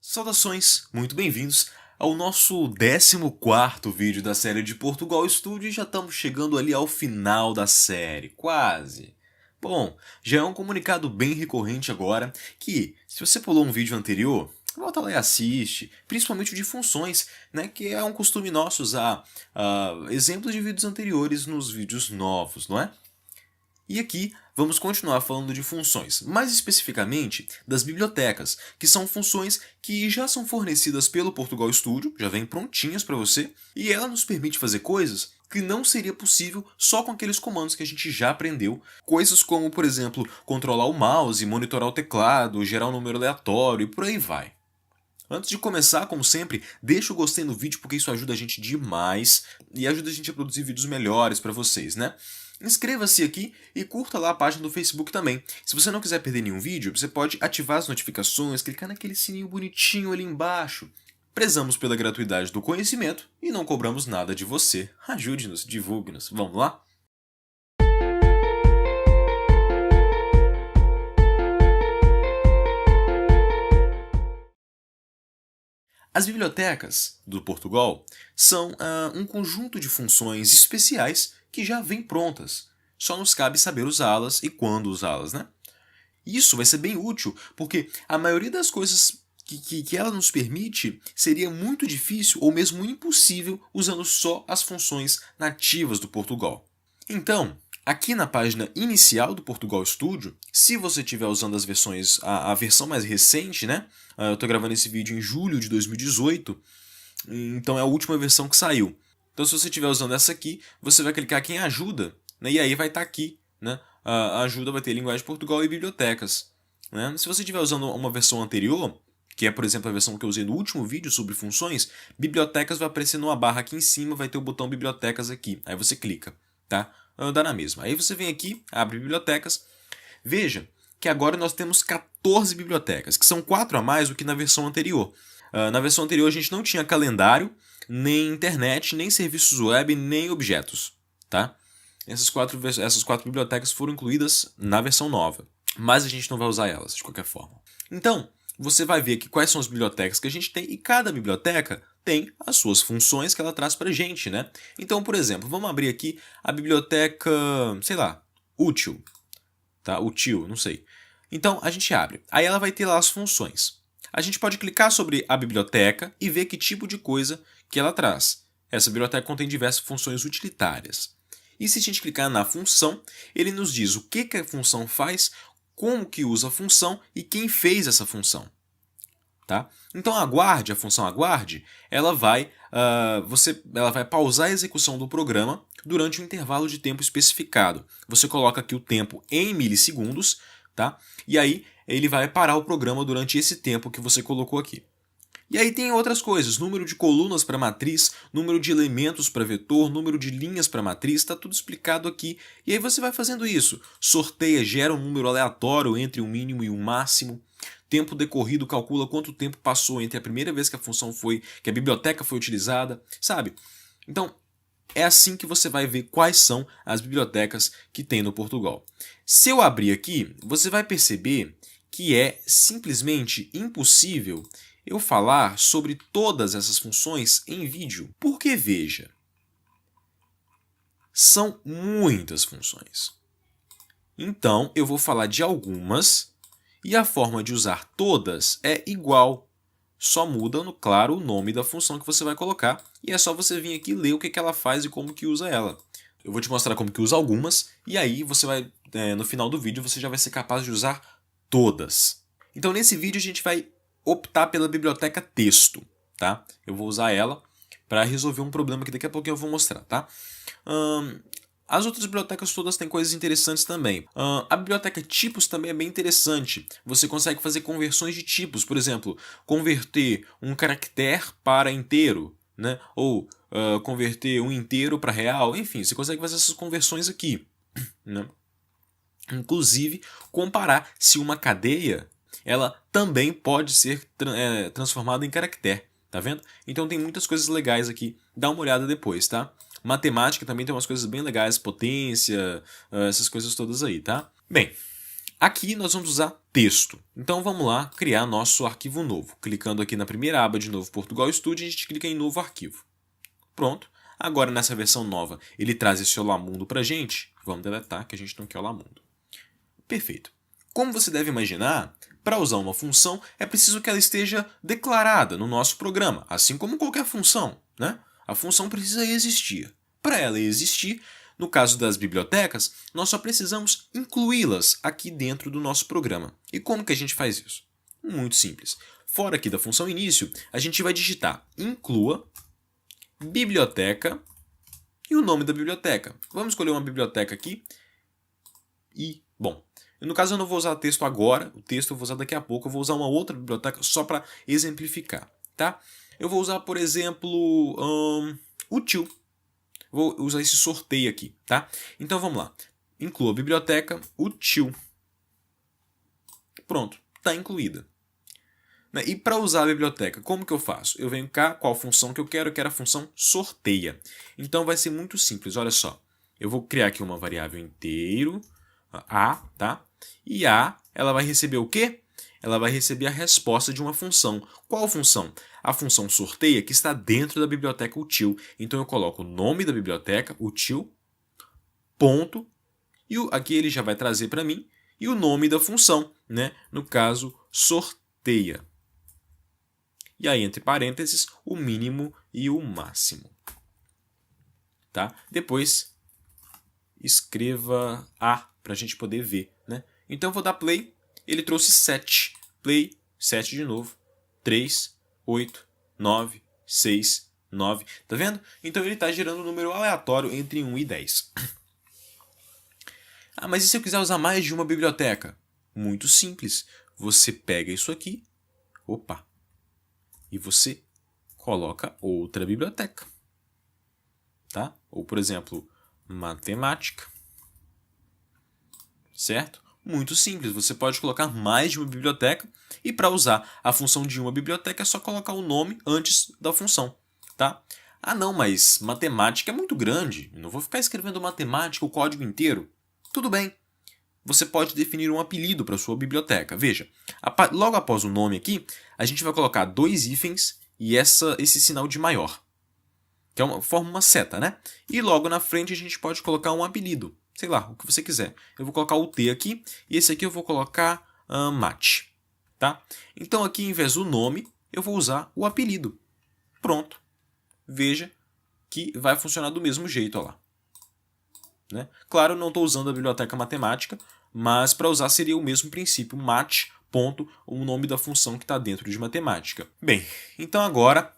Saudações, muito bem-vindos ao nosso 14º vídeo da série de Portugal Studio e já estamos chegando ali ao final da série, quase. Bom, já é um comunicado bem recorrente agora que, se você pulou um vídeo anterior, volta lá e assiste, principalmente o de funções, né, que é um costume nosso usar exemplos de vídeos anteriores nos vídeos novos, não é? E aqui vamos continuar falando de funções, mais especificamente das bibliotecas, que são funções que já são fornecidas pelo Portugal Studio, já vêm prontinhas para você, e ela nos permite fazer coisas que não seria possível só com aqueles comandos que a gente já aprendeu, coisas como, por exemplo, controlar o mouse, monitorar o teclado, gerar um número aleatório e por aí vai. Antes de começar, como sempre, deixa o gostei no vídeo porque isso ajuda a gente demais e ajuda a gente a produzir vídeos melhores para vocês, né? Inscreva-se aqui e curta lá a página do Facebook também. Se você não quiser perder nenhum vídeo, você pode ativar as notificações, clicar naquele sininho bonitinho ali embaixo. Prezamos pela gratuidade do conhecimento e não cobramos nada de você. Ajude-nos, divulgue-nos. Vamos lá? As bibliotecas do Portugal são um conjunto de funções especiais que já vêm prontas. Só nos cabe saber usá-las e quando usá-las, né? Isso vai ser bem útil, porque a maioria das coisas que ela nos permite seria muito difícil ou mesmo impossível usando só as funções nativas do Portugal. Então, aqui na página inicial do Portugal Studio, se você estiver usando as versões, a versão mais recente, né? Eu estou gravando esse vídeo em julho de 2018, então é a última versão que saiu. Então se você estiver usando essa aqui, você vai clicar aqui em ajuda, né? E aí vai estar aqui, né? A ajuda vai ter linguagem de Portugal e bibliotecas. Né? Se você estiver usando uma versão anterior, que é, por exemplo, a versão que eu usei no último vídeo sobre funções, bibliotecas vai aparecer numa barra aqui em cima, vai ter o botão bibliotecas aqui. Aí você clica, tá? Dá na mesma. Aí você vem aqui, abre bibliotecas. Veja que agora nós temos 14 bibliotecas, que são 4 a mais do que na versão anterior. Na versão anterior a gente não tinha calendário, nem internet, nem serviços web, nem objetos, tá? Essas quatro bibliotecas foram incluídas na versão nova, mas a gente não vai usar elas de qualquer forma. Então, você vai ver aqui quais são as bibliotecas que a gente tem e cada biblioteca tem as suas funções que ela traz pra gente, né? Então, por exemplo, vamos abrir aqui a biblioteca, sei lá, útil, tá? Útil, não sei. Então, a gente abre. Aí ela vai ter lá as funções. A gente pode clicar sobre a biblioteca e ver que tipo de coisa que ela traz. Essa biblioteca contém diversas funções utilitárias. E se a gente clicar na função, ele nos diz o que a função faz, como que usa a função e quem fez essa função. Tá? Então aguarde, a função aguarde, ela vai pausar a execução do programa durante um intervalo de tempo especificado. Você coloca aqui o tempo em milissegundos, tá? E aí ele vai parar o programa durante esse tempo que você colocou aqui. E aí tem outras coisas, número de colunas para matriz, número de elementos para vetor, número de linhas para matriz, está tudo explicado aqui. E aí você vai fazendo isso, sorteia, gera um número aleatório entre o mínimo e o máximo. Tempo decorrido calcula quanto tempo passou entre a primeira vez que a biblioteca foi utilizada, sabe? Então, é assim que você vai ver quais são as bibliotecas que tem no Portugal. Se eu abrir aqui, você vai perceber que é simplesmente impossível eu falar sobre todas essas funções em vídeo. Porque, veja, são muitas funções. Então, eu vou falar de algumas e a forma de usar todas é igual. Só muda, claro, o nome da função que você vai colocar e é só você vir aqui ler o que ela faz e como que usa ela. Eu vou te mostrar como que usa algumas e aí você vai, no final do vídeo, você já vai ser capaz de usar todas. Então, nesse vídeo a gente vai optar pela biblioteca texto, tá? Eu vou usar ela para resolver um problema que daqui a pouquinho eu vou mostrar, tá? As outras bibliotecas todas têm coisas interessantes também. A biblioteca tipos também é bem interessante. Você consegue fazer conversões de tipos, por exemplo, converter um caractere para inteiro, né? Ou converter um inteiro para real, enfim, você consegue fazer essas conversões aqui, né? Inclusive, comparar se uma cadeia ela também pode ser transformada em caractere, tá vendo? Então tem muitas coisas legais aqui, dá uma olhada depois, tá? Matemática também tem umas coisas bem legais, potência, essas coisas todas aí, tá? Bem, Aqui nós vamos usar texto. Então vamos lá criar nosso arquivo novo. Clicando aqui na primeira aba de novo Portugal Studio, a gente clica em novo arquivo. Pronto. Agora nessa versão nova ele traz esse Olá Mundo pra gente. Vamos deletar que a gente não quer Olá Mundo. Perfeito. Como você deve imaginar, para usar uma função é preciso que ela esteja declarada no nosso programa, assim como qualquer função, né? A função precisa existir. Para ela existir, no caso das bibliotecas, nós só precisamos incluí-las aqui dentro do nosso programa. E como que a gente faz isso? Muito simples. Fora aqui da função início, a gente vai digitar inclua biblioteca e o nome da biblioteca. Vamos escolher uma biblioteca aqui e, bom, no caso eu não vou usar texto agora, o texto eu vou usar daqui a pouco, eu vou usar uma outra biblioteca só para exemplificar, tá? Eu vou usar, por exemplo, o tio. Vou usar esse sorteio aqui, tá? Então vamos lá. Inclua a biblioteca, o tio. Pronto, está incluída. E para usar a biblioteca, como que eu faço? Eu venho cá, qual função que eu quero? Eu quero a função sorteia. Então vai ser muito simples, olha só. Eu vou criar aqui uma variável inteiro, a, tá? E a, ela vai receber o quê? Ela vai receber a resposta de uma função. Qual função? A função sorteia que está dentro da biblioteca util. Então eu coloco o nome da biblioteca, util, ponto, e aqui ele já vai trazer para mim, e o nome da função, né? No caso, sorteia. E aí, entre parênteses, o mínimo e o máximo. Tá? Depois, escreva A para a gente poder ver, né? Então, eu vou dar play. Ele trouxe 7. Play, 7 de novo. 3, 8, 9, 6, 9. Tá vendo? Então, ele está gerando um número aleatório entre 1 e 10. Ah, mas e se eu quiser usar mais de uma biblioteca? Muito simples. Você pega isso aqui. Opa! E você coloca outra biblioteca. Tá? Ou, por exemplo, matemática. Certo? Muito simples. Você pode colocar mais de uma biblioteca e para usar a função de uma biblioteca é só colocar o nome antes da função. Tá? Ah não, mas matemática é muito grande. Eu não vou ficar escrevendo matemática o código inteiro. Tudo bem. Você pode definir um apelido para sua biblioteca. Veja, logo após o nome aqui, a gente vai colocar 2 hífens e esse sinal de maior, que forma uma seta, né? E logo na frente a gente pode colocar um apelido, sei lá, o que você quiser. Eu vou colocar o T aqui e esse aqui eu vou colocar mate, tá? Então aqui, em vez do nome, eu vou usar o apelido. Pronto. Veja que vai funcionar do mesmo jeito, ó lá. Né? Claro, eu não estou usando a biblioteca matemática, mas para usar seria o mesmo princípio, mate, ponto, o nome da função que está dentro de matemática. Bem, então agora,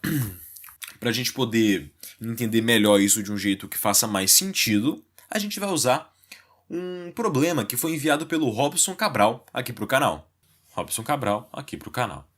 para a gente poder entender melhor isso de um jeito que faça mais sentido, a gente vai usar um problema que foi enviado pelo Robson Cabral aqui para o canal. Robson Cabral aqui para o canal.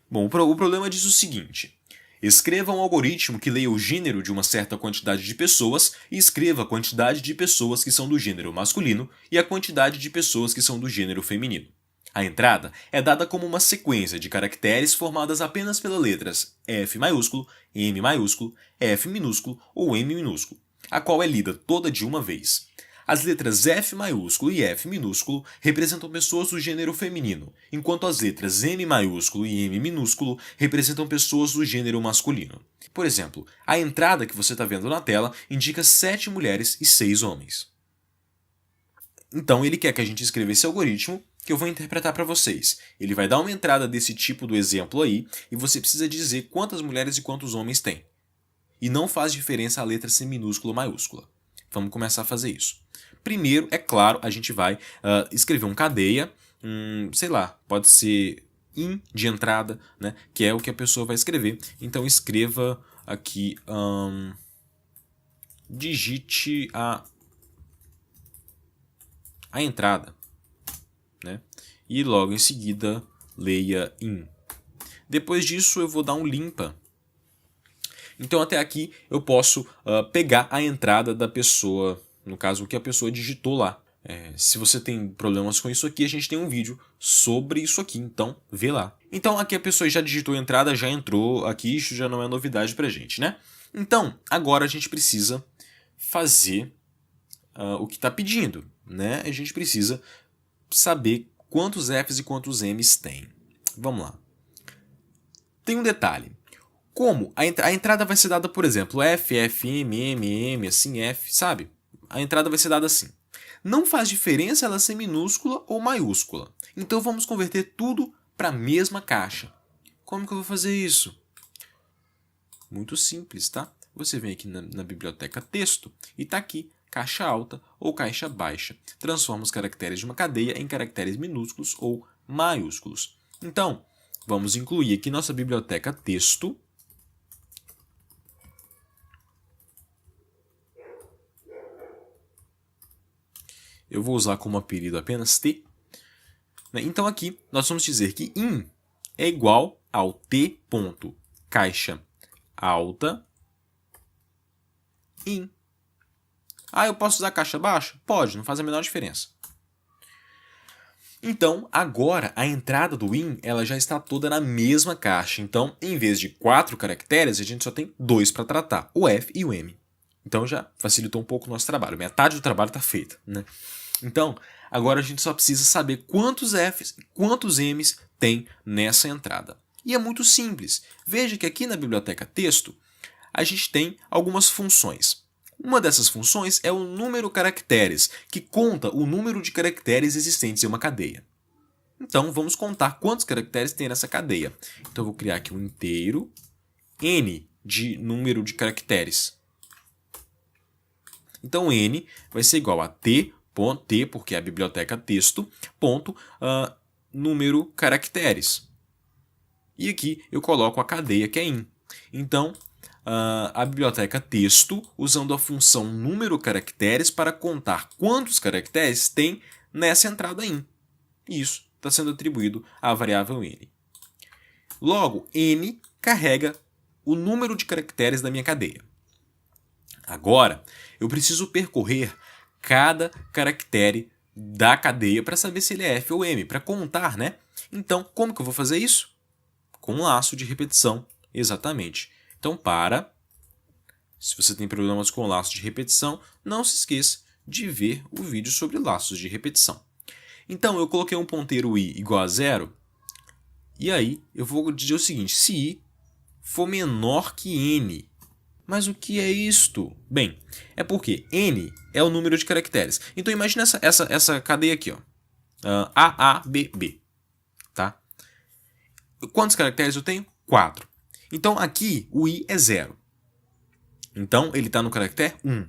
Bom, o problema diz o seguinte: escreva um algoritmo que leia o gênero de uma certa quantidade de pessoas e escreva a quantidade de pessoas que são do gênero masculino e a quantidade de pessoas que são do gênero feminino. A entrada é dada como uma sequência de caracteres formadas apenas pelas letras F maiúsculo, M maiúsculo, F minúsculo ou M minúsculo, a qual é lida toda de uma vez. As letras F maiúsculo e F minúsculo representam pessoas do gênero feminino, enquanto as letras M maiúsculo e M minúsculo representam pessoas do gênero masculino. Por exemplo, a entrada que você está vendo na tela indica 7 mulheres e 6 homens. Então ele quer que a gente escreva esse algoritmo que eu vou interpretar para vocês. Ele vai dar uma entrada desse tipo do exemplo aí e você precisa dizer quantas mulheres e quantos homens tem. E não faz diferença a letra C minúscula ou maiúscula. Vamos começar a fazer isso. Primeiro, é claro, a gente vai escrever um cadeia, sei lá, pode ser in de entrada, né, que é o que a pessoa vai escrever. Então escreva aqui, digite a entrada, né, e logo em seguida leia in. Depois disso eu vou dar um limpa. Então até aqui eu posso pegar a entrada da pessoa, no caso o que a pessoa digitou lá. Se você tem problemas com isso aqui, a gente tem um vídeo sobre isso aqui, então vê lá. Então aqui a pessoa já digitou a entrada, já entrou aqui, isso já não é novidade pra gente, né? Então agora a gente precisa fazer o que está pedindo. né, a gente precisa saber quantos Fs e quantos Ms tem. Vamos lá. Tem um detalhe. Como a entrada vai ser dada, por exemplo, F, F, M, assim, F, sabe? A entrada vai ser dada assim. Não faz diferença ela ser minúscula ou maiúscula. Então vamos converter tudo para a mesma caixa. Como que eu vou fazer isso? Muito simples, tá? Você vem aqui na biblioteca texto e está aqui caixa alta ou caixa baixa. Transforma os caracteres de uma cadeia em caracteres minúsculos ou maiúsculos. Então, vamos incluir aqui nossa biblioteca texto. Eu vou usar como apelido apenas T. Então aqui nós vamos dizer que in é igual ao T ponto caixa alta in. Ah, eu posso usar caixa baixa? Pode, não faz a menor diferença. Então, agora a entrada do in ela já está toda na mesma caixa. Então, em vez de 4 caracteres, a gente só tem 2 para tratar, o F e o M. Então já facilitou um pouco o nosso trabalho. Metade do trabalho está feita, né? Então, agora a gente só precisa saber quantos Fs e quantos Ms tem nessa entrada. E é muito simples. Veja que aqui na biblioteca texto, a gente tem algumas funções. Uma dessas funções é o número caracteres, que conta o número de caracteres existentes em uma cadeia. Então, vamos contar quantos caracteres tem nessa cadeia. Então, eu vou criar aqui um inteiro, n de número de caracteres. Então, n vai ser igual a t, porque é a biblioteca texto, ponto, número caracteres. E aqui eu coloco a cadeia que é in. Então, a biblioteca texto, usando a função número caracteres para contar quantos caracteres tem nessa entrada in. Isso está sendo atribuído à variável n. Logo, n carrega o número de caracteres da minha cadeia. Agora, eu preciso percorrer cada caractere da cadeia para saber se ele é F ou M, para contar, né? Então, como que eu vou fazer isso? Com um laço de repetição, exatamente. Então, se você tem problemas com laço de repetição, não se esqueça de ver o vídeo sobre laços de repetição. Então, eu coloquei um ponteiro i igual a 0, e aí eu vou dizer o seguinte, se i for menor que n. Mas o que é isto? Bem, é porque n é o número de caracteres. Então, imagine essa cadeia aqui, ó. A, B, B. Tá? Quantos caracteres eu tenho? 4. Então, aqui o i é 0. Então, ele está no caractere 1.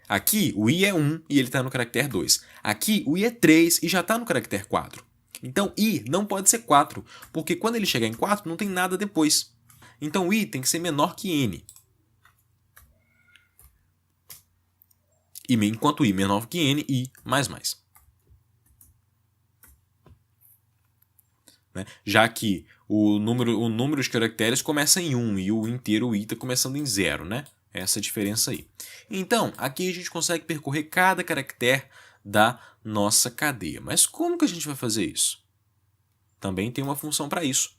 Aqui, o i é 1 e ele está no caractere 2. Aqui, o i é 3 e já está no caractere 4. Então, i não pode ser 4, porque quando ele chegar em 4, não tem nada depois. Então, o i tem que ser menor que n. E enquanto i menor que n, i mais. Né? Já que o número de caracteres começa em 1 e o inteiro i está começando em 0, né? Essa diferença aí. Então, aqui a gente consegue percorrer cada caractere da nossa cadeia. Mas como que a gente vai fazer isso? Também tem uma função para isso.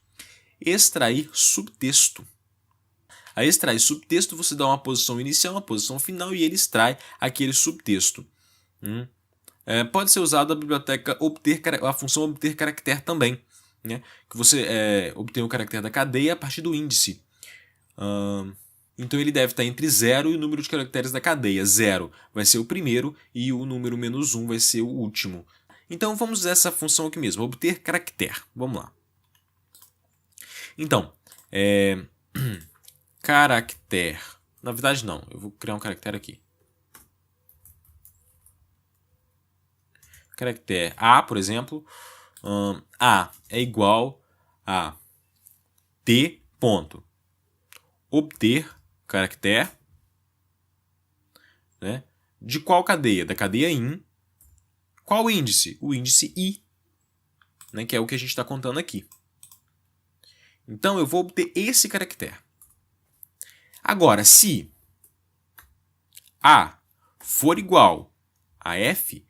Extrair subtexto. A extrair subtexto, você dá uma posição inicial, uma posição final e ele extrai aquele subtexto. Pode ser usado a biblioteca a função obter caractere também, né? Que você obtém o caractere da cadeia a partir do índice. Então ele deve estar entre 0 e o número de caracteres da cadeia. 0 vai ser o primeiro e o número menos 1 vai ser o último. Então vamos usar essa função aqui mesmo, obter caractere. Vamos lá. Então, caractere. Na verdade, não. Eu vou criar um caractere aqui. Caractere A, por exemplo. A é igual a T ponto. Obter caractere. Né? De qual cadeia? Da cadeia in. Qual índice? O índice i. Né? Que é o que a gente está contando aqui. Então, eu vou obter esse caractere. Agora, se A for igual a F,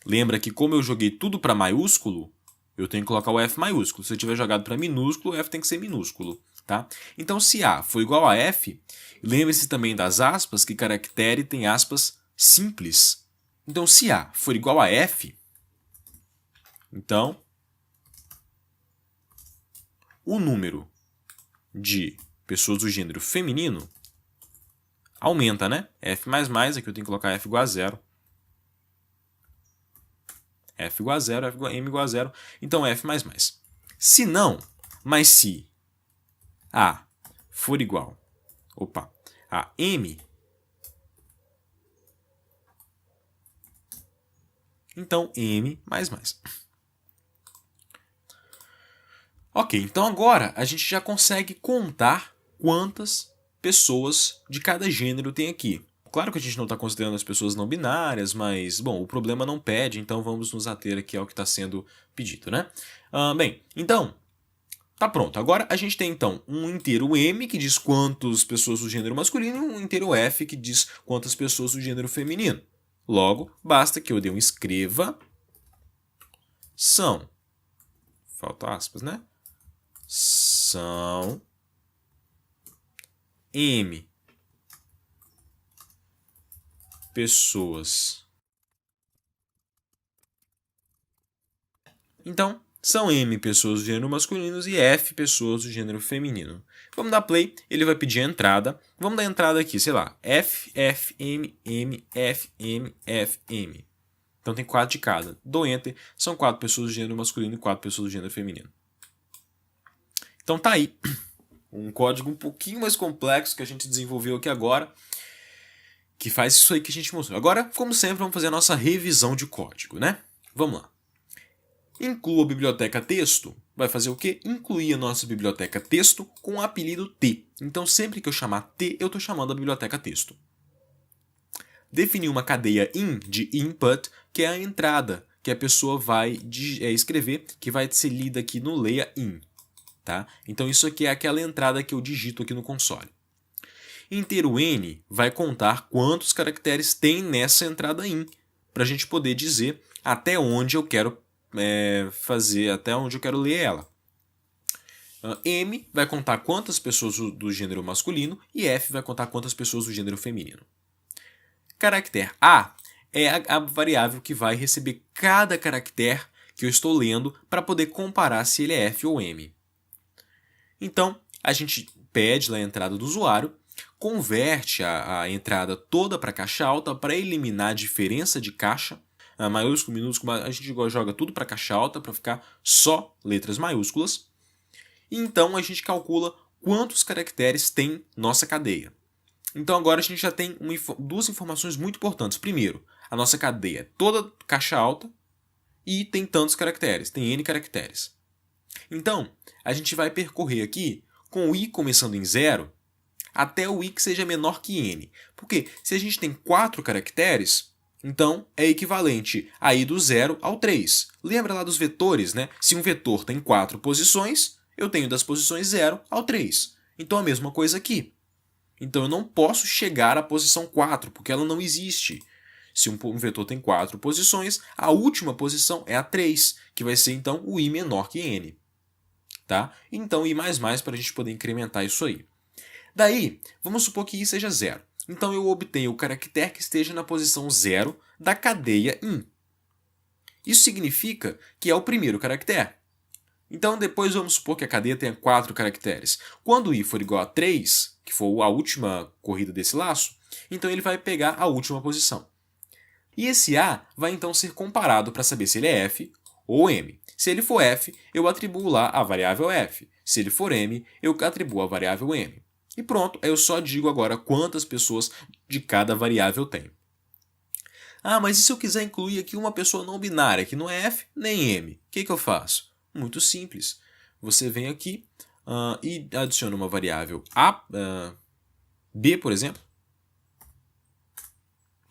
lembra que como eu joguei tudo para maiúsculo, eu tenho que colocar o F maiúsculo. Se eu tiver jogado para minúsculo, o F tem que ser minúsculo. Tá? Então, se A for igual a F, lembre-se também das aspas, que caractere tem aspas simples. Então, se A for igual a F, então o número de pessoas do gênero feminino aumenta, né? F++, aqui eu tenho que colocar F igual a 0. F igual a 0, M igual a 0. Então, F++. Se não, mas se A for igual a M, então M++. Ok, então agora a gente já consegue contar quantas pessoas de cada gênero tem aqui. Claro que a gente não está considerando as pessoas não binárias, mas, bom, o problema não pede, então vamos nos ater aqui ao que está sendo pedido, né? Bem, então, tá pronto. Agora a gente tem, então, um inteiro M, que diz quantas pessoas do gênero masculino, e um inteiro F, que diz quantas pessoas do gênero feminino. Logo, basta que eu dê um escreva são, falta aspas, né? São M pessoas. Então, são M pessoas do gênero masculino e F pessoas do gênero feminino. Vamos dar play, ele vai pedir a entrada. Vamos dar a entrada aqui, sei lá, F, F, M, M, F, M, F, M. Então tem 4 de cada. Dou Enter, são 4 pessoas do gênero masculino e 4 pessoas do gênero feminino. Então tá aí, um código um pouquinho mais complexo que a gente desenvolveu aqui agora, que faz isso aí que a gente mostrou. Agora, como sempre, vamos fazer a nossa revisão de código, né? Vamos lá. Inclua a biblioteca texto. Vai fazer o quê? Incluir a nossa biblioteca texto com o apelido T. Então, sempre que eu chamar T, eu estou chamando a biblioteca texto. Definir uma cadeia in de input, que é a entrada que a pessoa vai escrever, que vai ser lida aqui no leia in. Tá? Então, isso aqui é aquela entrada que eu digito aqui no console. Inteiro n vai contar quantos caracteres tem nessa entrada in, para a gente poder dizer até onde eu quero até onde eu quero ler ela. M vai contar quantas pessoas do gênero masculino e F vai contar quantas pessoas do gênero feminino. Caractere A é a variável que vai receber cada caractere que eu estou lendo para poder comparar se ele é F ou M. Então, a gente pede lá a entrada do usuário, converte a entrada toda para caixa alta para eliminar a diferença de caixa. Maiúsculo, minúsculo, a gente joga tudo para caixa alta para ficar só letras maiúsculas. E então a gente calcula quantos caracteres tem nossa cadeia. Então agora a gente já tem duas informações muito importantes. Primeiro, a nossa cadeia é toda caixa alta e tem tantos caracteres, tem N caracteres. Então, a gente vai percorrer aqui com o i começando em 0 até o i que seja menor que n. Porque se a gente tem 4 caracteres, então é equivalente a i do 0 ao 3. Lembra lá dos vetores, né? Se um vetor tem 4 posições, eu tenho das posições 0 ao 3. Então a mesma coisa aqui. Então eu não posso chegar à posição 4, porque ela não existe. Se um vetor tem 4 posições, a última posição é a 3, que vai ser então o i menor que n. Tá? Então i++ para a gente poder incrementar isso aí. Daí, vamos supor que i seja 0. Então eu obtenho o caractere que esteja na posição 0 da cadeia in. Isso significa que é o primeiro caractere. Então depois vamos supor que a cadeia tenha 4 caracteres. Quando i for igual a 3, que for a última corrida desse laço, então ele vai pegar a última posição. E esse A vai então ser comparado para saber se ele é F ou M. Se ele for F, eu atribuo lá a variável F. Se ele for M, eu atribuo a variável M. E pronto, eu só digo agora quantas pessoas de cada variável tem. Ah, mas e se eu quiser incluir aqui uma pessoa não binária, que não é F nem M? O que eu faço? Muito simples. Você vem aqui e adiciona uma variável B, por exemplo,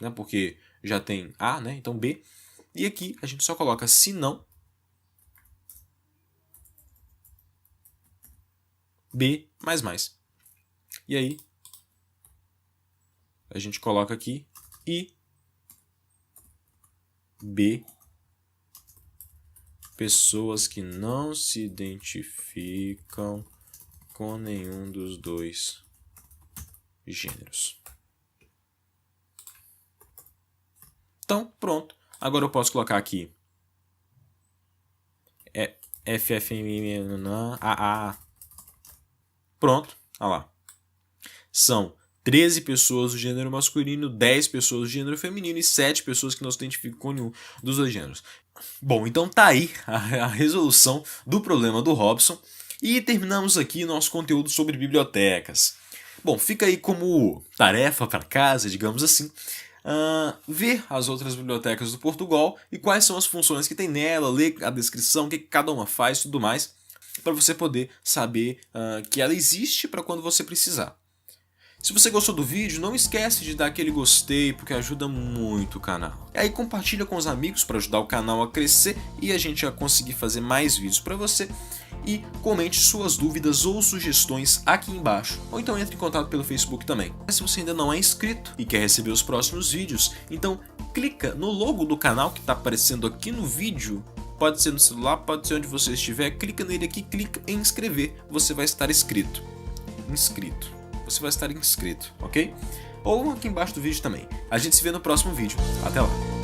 né, porque já tem A, né, então B. E aqui a gente só coloca se não B++. E aí a gente coloca aqui e B pessoas que não se identificam com nenhum dos dois gêneros. Então, pronto. Agora eu posso colocar aqui FFMAA. Pronto, olha lá. São 13 pessoas do gênero masculino, 10 pessoas do gênero feminino e 7 pessoas que não se identificam com nenhum dos dois gêneros. Bom, então tá aí a resolução do problema do Robson. E terminamos aqui nosso conteúdo sobre bibliotecas. Bom, fica aí como tarefa para casa, digamos assim, ver as outras bibliotecas do Portugal e quais são as funções que tem nela, ler a descrição, o que cada uma faz e tudo mais, para você poder saber que ela existe para quando você precisar. Se você gostou do vídeo, não esquece de dar aquele gostei, porque ajuda muito o canal. E aí compartilha com os amigos para ajudar o canal a crescer e a gente a conseguir fazer mais vídeos para você. E comente suas dúvidas ou sugestões aqui embaixo, ou então entre em contato pelo Facebook também. Mas se você ainda não é inscrito e quer receber os próximos vídeos, então clica no logo do canal que está aparecendo aqui no vídeo. Pode ser no celular, pode ser onde você estiver, clica nele aqui, clica em inscrever, você vai estar inscrito. Você vai estar inscrito, ok? Ou aqui embaixo do vídeo também. A gente se vê no próximo vídeo. Até lá!